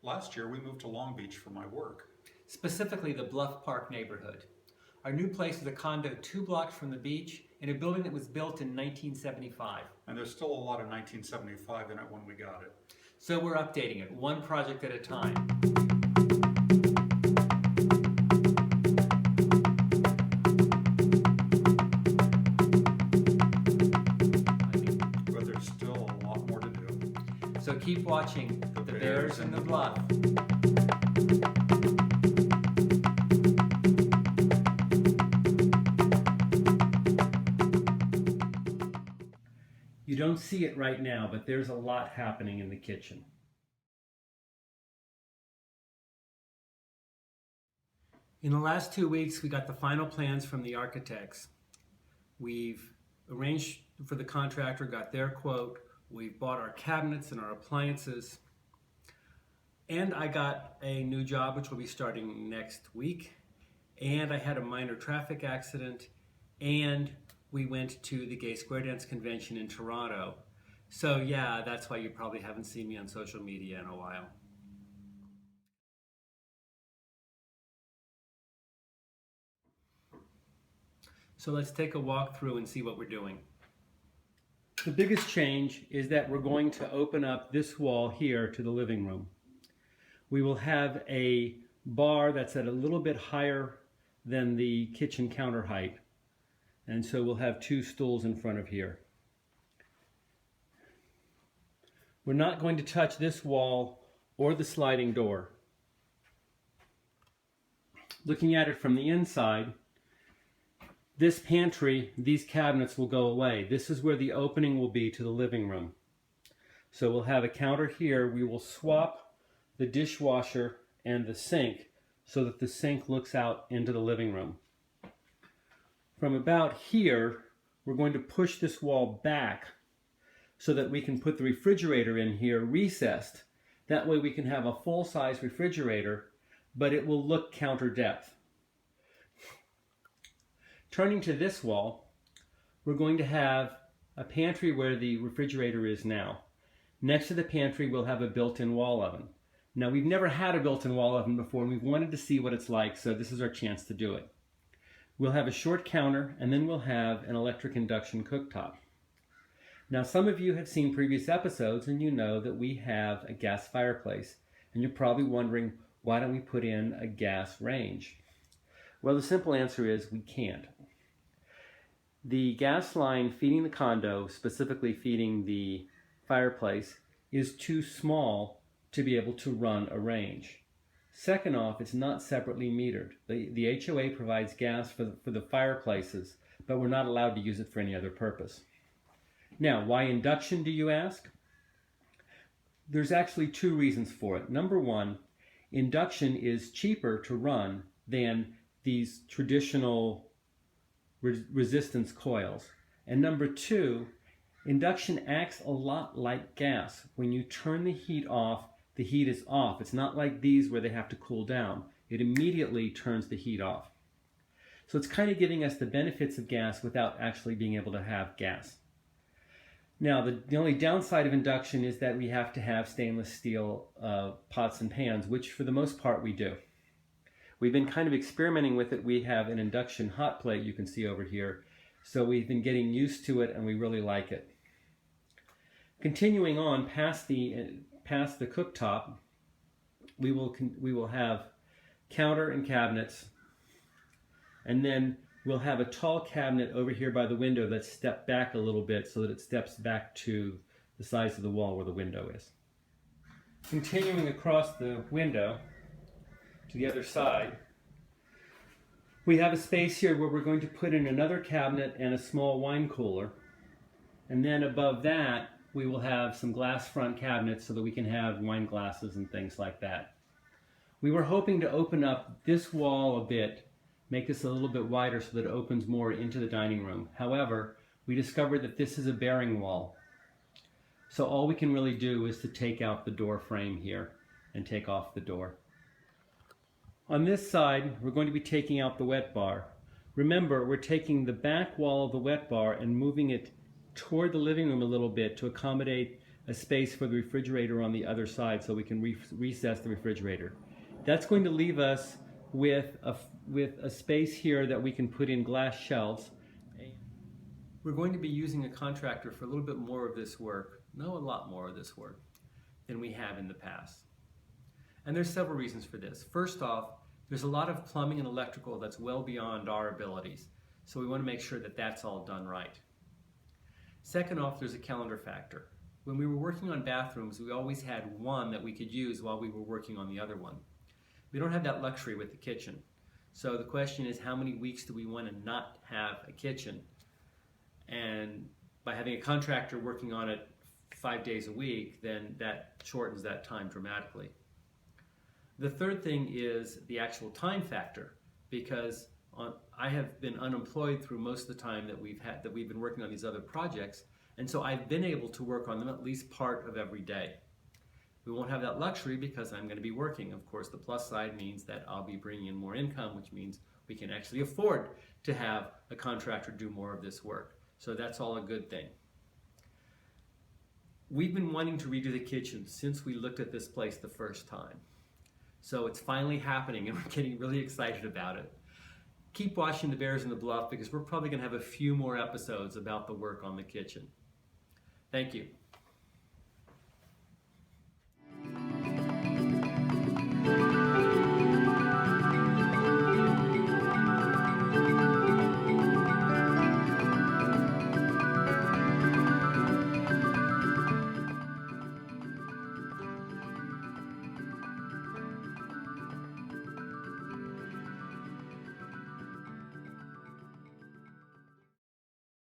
Last year we moved to Long Beach for my work. Specifically the Bluff Park neighborhood. Our new place is a condo 2 blocks from the beach in a building that was built in 1975. And there's still a lot of 1975 in it when we got it. So we're updating it, one project at a time. But there's still a lot more to do. So keep watching The Bears in the Bluff. You don't see it right now, but there's a lot happening in the kitchen. In the last 2 weeks, we got the final plans from the architects. We've arranged for the contractor, got their quote. We've bought our cabinets and our appliances. And I got a new job, which will be starting next week. And I had a minor traffic accident. And we went to the Gay Square Dance Convention in Toronto. So yeah, that's why you probably haven't seen me on social media in a while. So let's take a walk through and see what we're doing. The biggest change is that we're going to open up this wall here to the living room. We will have a bar that's at a little bit higher than the kitchen counter height. And so we'll have 2 stools in front of here. We're not going to touch this wall or the sliding door. Looking at it from the inside, this pantry, these cabinets will go away. This is where the opening will be to the living room. So we'll have a counter here. We will swap the dishwasher and the sink so that the sink looks out into the living room. From about here, we're going to push this wall back so that we can put the refrigerator in here recessed. That way we can have a full-size refrigerator, but it will look counter depth. Turning to this wall, we're going to have a pantry where the refrigerator is now. Next to the pantry, we'll have a built-in wall oven. Now, we've never had a built-in wall oven before, and we've wanted to see what it's like, so this is our chance to do it. We'll have a short counter, and then we'll have an electric induction cooktop. Now, some of you have seen previous episodes, and you know that we have a gas fireplace, and you're probably wondering, why don't we put in a gas range? Well, the simple answer is we can't. The gas line feeding the condo, specifically feeding the fireplace, is too small to be able to run a range. Second off, it's not separately metered. The HOA provides gas for the fireplaces, but we're not allowed to use it for any other purpose. Now, why induction, do you ask? There's actually 2 reasons for it. Number one, induction is cheaper to run than these traditional resistance coils. And number 2, induction acts a lot like gas. When you turn the heat off, the heat is off. It's not like these where they have to cool down. It immediately turns the heat off. So it's kind of giving us the benefits of gas without actually being able to have gas. Now, the only downside of induction is that we have to have stainless steel pots and pans, which for the most part we do. We've been kind of experimenting with it. We have an induction hot plate you can see over here. So we've been getting used to it and we really like it. Continuing on past the cooktop, we will have counter and cabinets, and then we'll have a tall cabinet over here by the window that's stepped back a little bit so that it steps back to the size of the wall where the window is. Continuing across the window to the other side, we have a space here where we're going to put in another cabinet and a small wine cooler, and then above that we will have some glass front cabinets so that we can have wine glasses and things like that. We were hoping to open up this wall a bit, make this a little bit wider so that it opens more into the dining room. However, we discovered that this is a bearing wall. So all we can really do is to take out the door frame here and take off the door. On this side, we're going to be taking out the wet bar. Remember, we're taking the back wall of the wet bar and moving it toward the living room a little bit to accommodate a space for the refrigerator on the other side so we can recess the refrigerator. That's going to leave us with a space here that we can put in glass shelves. We're going to be using a contractor for a little bit more of this work, a lot more of this work, than we have in the past. And there's several reasons for this. First off, there's a lot of plumbing and electrical that's well beyond our abilities, so we want to make sure that that's all done right. Second off, there's a calendar factor. When we were working on bathrooms, we always had one that we could use while we were working on the other one. We don't have that luxury with the kitchen. So the question is, how many weeks do we want to not have a kitchen? And by having a contractor working on it 5 days a week, then that shortens that time dramatically. The third thing is the actual time factor, because I have been unemployed through most of the time that we've been working on these other projects, and so I've been able to work on them at least part of every day. We won't have that luxury because I'm going to be working. Of course, the plus side means that I'll be bringing in more income, which means we can actually afford to have a contractor do more of this work. So that's all a good thing. We've been wanting to redo the kitchen since we looked at this place the first time. So it's finally happening and we're getting really excited about it. Keep watching the Bears in the Bluff because we're probably going to have a few more episodes about the work on the kitchen. Thank you.